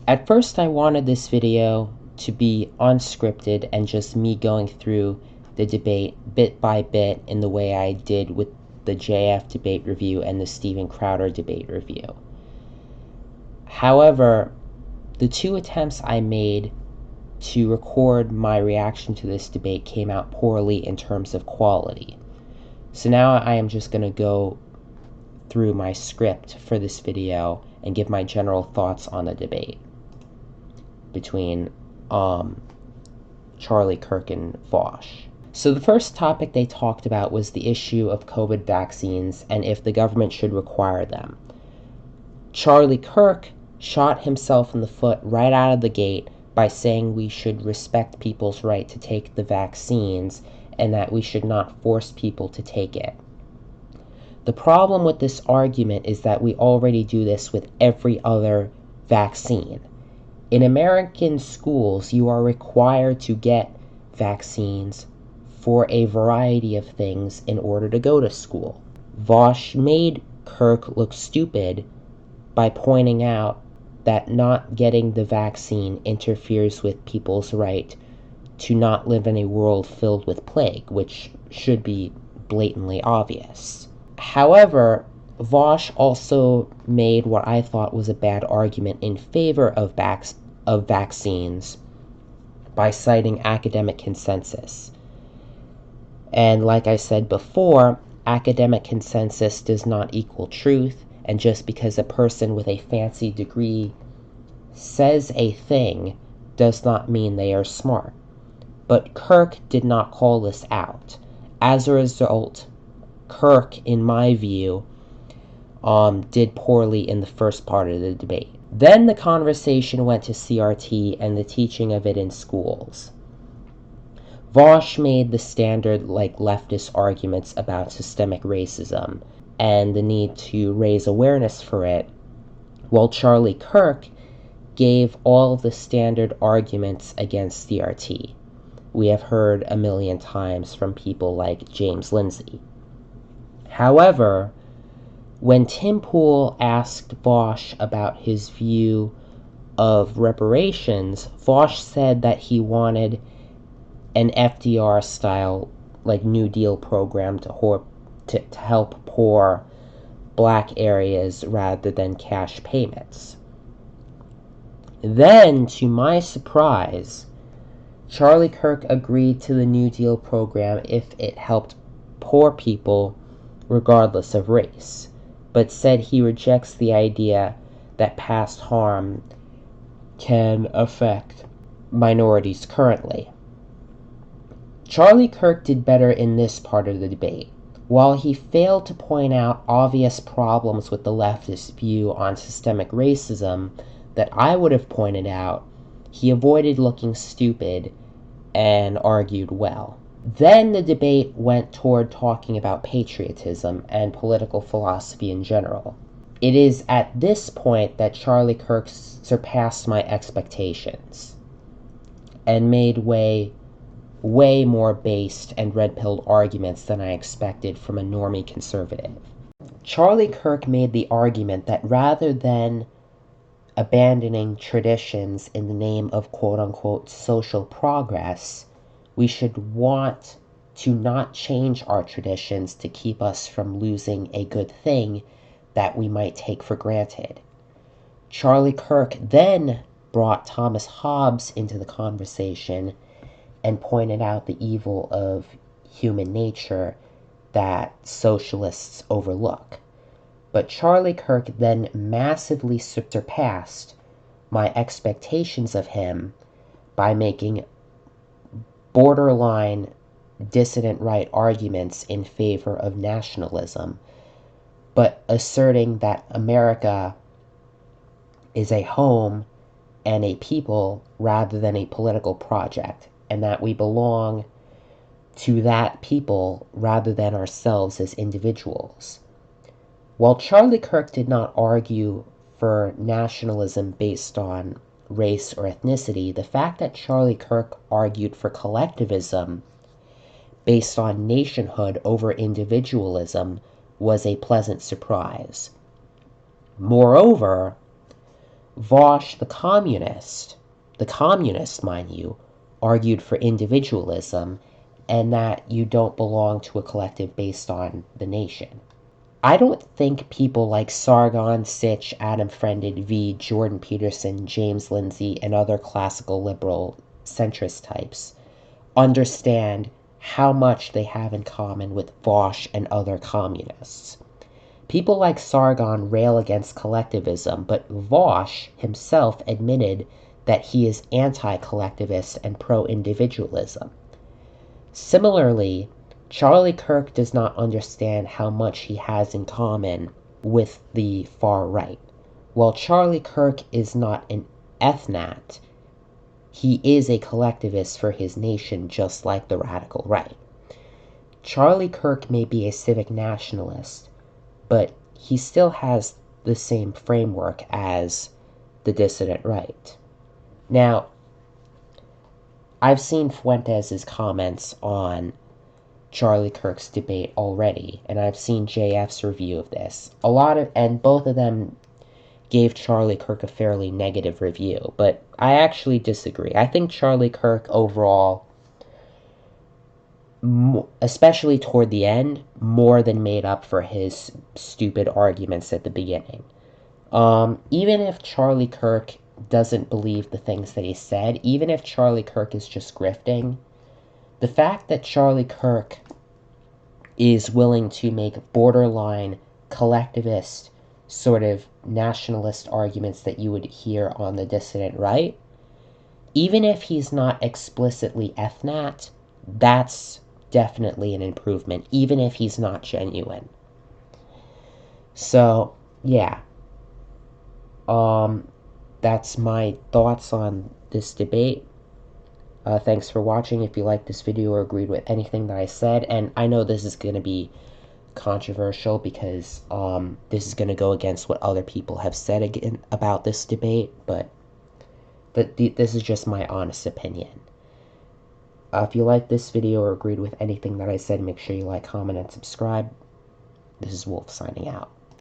At first I wanted this video to be unscripted and just me going through the debate bit by bit in the way I did with the JF debate review and the Steven Crowder debate review. However, the two attempts I made to record my reaction to this debate came out poorly in terms of quality. So now I am just going to go through my script for this video and give my general thoughts on the debate between Charlie Kirk and Vaush. So the first topic they talked about was the issue of COVID vaccines and if the government should require them. Charlie Kirk shot himself in the foot right out of the gate by saying we should respect people's right to take the vaccines and that we should not force people to take it. The problem with this argument is that we already do this with every other vaccine. In American schools, you are required to get vaccines for a variety of things in order to go to school. Vaush made Kirk look stupid by pointing out that not getting the vaccine interferes with people's right to not live in a world filled with plague, which should be blatantly obvious. However, Vaush also made what I thought was a bad argument in favor of vaccines by citing academic consensus. And like I said before, academic consensus does not equal truth, and just because a person with a fancy degree says a thing does not mean they are smart. But Kirk did not call this out. As a result, Kirk, in my view, did poorly in the first part of the debate. Then the conversation went to CRT and the teaching of it in schools. Vaush made the standard leftist arguments about systemic racism and the need to raise awareness for it, while Charlie Kirk gave all the standard arguments against CRT we have heard a million times from people like James Lindsay. However, when Tim Pool asked Vaush about his view of reparations, Vaush said that he wanted an FDR-style, New Deal program to help poor black areas rather than cash payments. Then, to my surprise, Charlie Kirk agreed to the New Deal program if it helped poor people regardless of race, but said he rejects the idea that past harm can affect minorities currently. Charlie Kirk did better in this part of the debate. While he failed to point out obvious problems with the leftist view on systemic racism that I would have pointed out, he avoided looking stupid and argued well. Then the debate went toward talking about patriotism and political philosophy in general. It is at this point that Charlie Kirk surpassed my expectations and made way more based and red-pilled arguments than I expected from a normie conservative. Charlie Kirk made the argument that rather than abandoning traditions in the name of quote-unquote social progress, we should want to not change our traditions to keep us from losing a good thing that we might take for granted. Charlie Kirk then brought Thomas Hobbes into the conversation and pointed out the evil of human nature that socialists overlook. But Charlie Kirk then massively surpassed my expectations of him by making borderline dissident right arguments in favor of nationalism, but asserting that America is a home and a people rather than a political project, and that we belong to that people rather than ourselves as individuals. While Charlie Kirk did not argue for nationalism based on race or ethnicity, the fact that Charlie Kirk argued for collectivism based on nationhood over individualism was a pleasant surprise. Moreover, Vaush, the communist, mind you, argued for individualism and that you don't belong to a collective based on the nation. I don't think people like Sargon, Sitch, Adam Friended, V, Jordan Peterson, James Lindsay, and other classical liberal centrist types understand how much they have in common with Vaush and other communists. People like Sargon rail against collectivism, but Vaush himself admitted that he is anti-collectivist and pro-individualism. Similarly, Charlie Kirk does not understand how much he has in common with the far right. While Charlie Kirk is not an ethnat, he is a collectivist for his nation, just like the radical right. Charlie Kirk may be a civic nationalist, but he still has the same framework as the dissident right. Now, I've seen Fuentes' comments on Charlie Kirk's debate already, and I've seen JF's review of this. And both of them gave Charlie Kirk a fairly negative review, but I actually disagree. I think Charlie Kirk overall, especially toward the end, more than made up for his stupid arguments at the beginning. Even if Charlie Kirk doesn't believe the things that he said, even if Charlie Kirk is just grifting, the fact that Charlie Kirk is willing to make borderline collectivist sort of nationalist arguments that you would hear on the dissident right, even if he's not explicitly ethnat, that's definitely an improvement, even if he's not genuine. So, yeah. That's my thoughts on this debate. Thanks for watching. If you liked this video or agreed with anything that I said, and I know this is going to be controversial because this is going to go against what other people have said about this debate, but this is just my honest opinion. If you liked this video or agreed with anything that I said, make sure you like, comment, and subscribe. This is Wolf signing out.